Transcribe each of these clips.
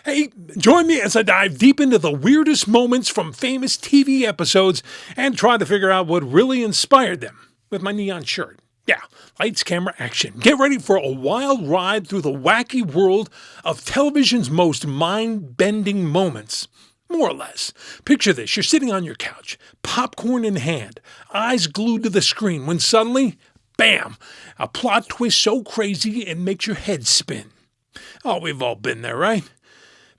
Hey, join me as I dive deep into the weirdest moments from famous TV episodes and try to figure out what really inspired them with my neon shirt. Yeah, lights, camera, action. Get ready for a wild ride through the wacky world of television's most mind-bending moments. More or less. Picture this. You're sitting on your couch, popcorn in hand, eyes glued to the screen, when suddenly, bam, a plot twist so crazy it makes your head spin. Oh, we've all been there, right?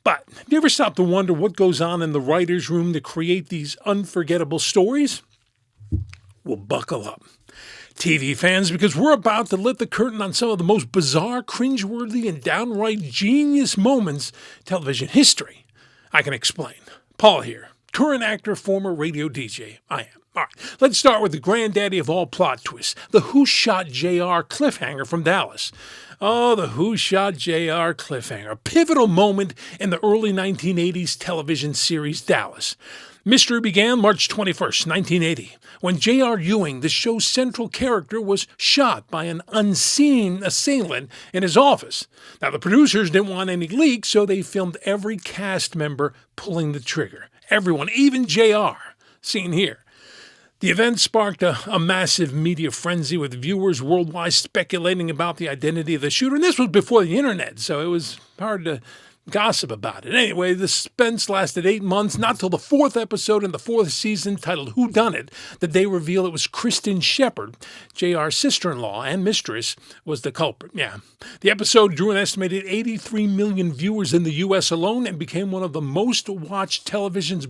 But have you ever stopped to wonder what goes on in the writer's room to create these unforgettable stories? Well, buckle up, TV fans, because we're about to lift the curtain on some of the most bizarre, cringe-worthy, and downright genius moments in television history. I can explain. Paul here, current actor, former radio DJ. I am. All right, let's start with the granddaddy of all plot twists, the Who Shot JR cliffhanger from Dallas. Oh, the Who Shot JR cliffhanger, a pivotal moment in the early 1980s television series Dallas. Mystery began March 21st, 1980, when J.R. Ewing, the show's central character, was shot by an unseen assailant in his office. Now, the producers didn't want any leaks, so they filmed every cast member pulling the trigger. Everyone, even J.R., seen here. The event sparked a massive media frenzy with viewers worldwide speculating about the identity of the shooter. And this was before the internet, so it was hard to gossip about it. Anyway, the suspense lasted 8 months, not till the fourth episode in the fourth season, titled Who Done It, that they reveal it was Kristen Shepard, JR's sister-in-law and mistress, was the culprit. Yeah. The episode drew an estimated 83 million viewers in the U.S. alone and became one of the most watched television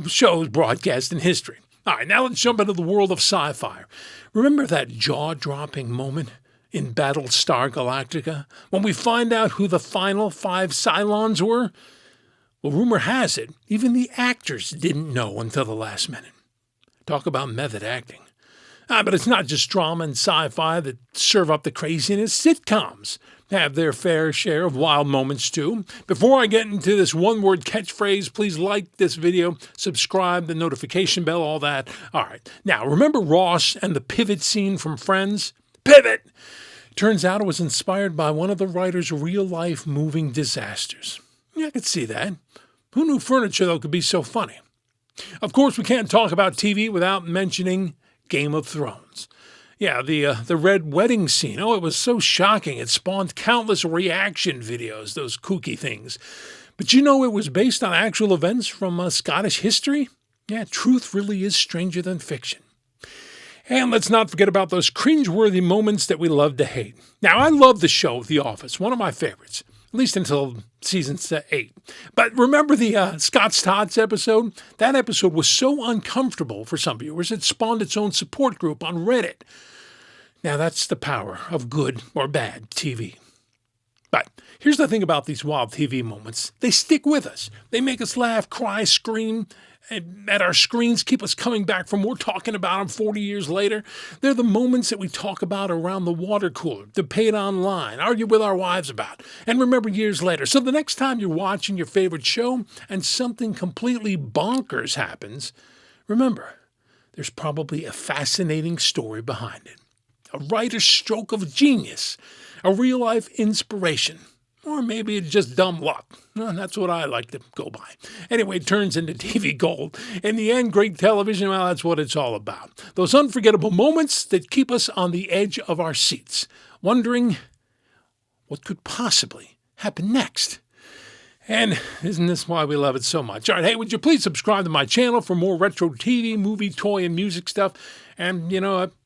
shows broadcast in history. All right, now let's jump into the world of sci-fi. Remember that jaw-dropping moment in Battlestar Galactica when we find out who the final 5 Cylons were? Well, rumor has it, even the actors didn't know until the last minute. Talk about method acting. But it's not just drama and sci-fi that serve up the craziness. Sitcoms have their fair share of wild moments too. Before I get into this one-word catchphrase, please like this video, subscribe, the notification bell, all that. All right. Now, remember Ross and the pivot scene from Friends? Pivot! Turns out it was inspired by one of the writer's real-life moving disasters. Yeah, I could see that. Who knew furniture, though, could be so funny? Of course, we can't talk about TV without mentioning Game of Thrones. Yeah, the red wedding scene. Oh, it was so shocking. It spawned countless reaction videos, those kooky things. But you know it was based on actual events from Scottish history? Yeah, truth really is stranger than fiction. And let's not forget about those cringe-worthy moments that we love to hate. Now, I love the show The Office, one of my favorites, at least until season 8. But remember the Scott's Tots episode? That episode was so uncomfortable for some viewers, it spawned its own support group on Reddit. Now, that's the power of good or bad TV. But here's the thing about these wild TV moments. They stick with us. They make us laugh, cry, scream at our screens, keep us coming back for more, talking about them 40 years later. They're the moments that we talk about around the water cooler, debate online, argue with our wives about, and remember years later. So the next time you're watching your favorite show and something completely bonkers happens, remember, there's probably a fascinating story behind it. A writer's stroke of genius, a real-life inspiration, or maybe it's just dumb luck. Well, that's what I like to go by. Anyway, it turns into TV gold. In the end, great television, well, that's what it's all about. Those unforgettable moments that keep us on the edge of our seats, wondering what could possibly happen next. And isn't this why we love it so much? All right, hey, would you please subscribe to my channel for more retro TV, movie, toy, and music stuff? And,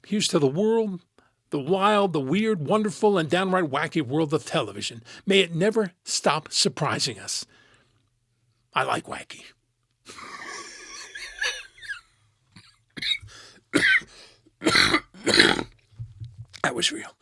here's to the world, the wild, the weird, wonderful, and downright wacky world of television. May it never stop surprising us. I like wacky. That was real.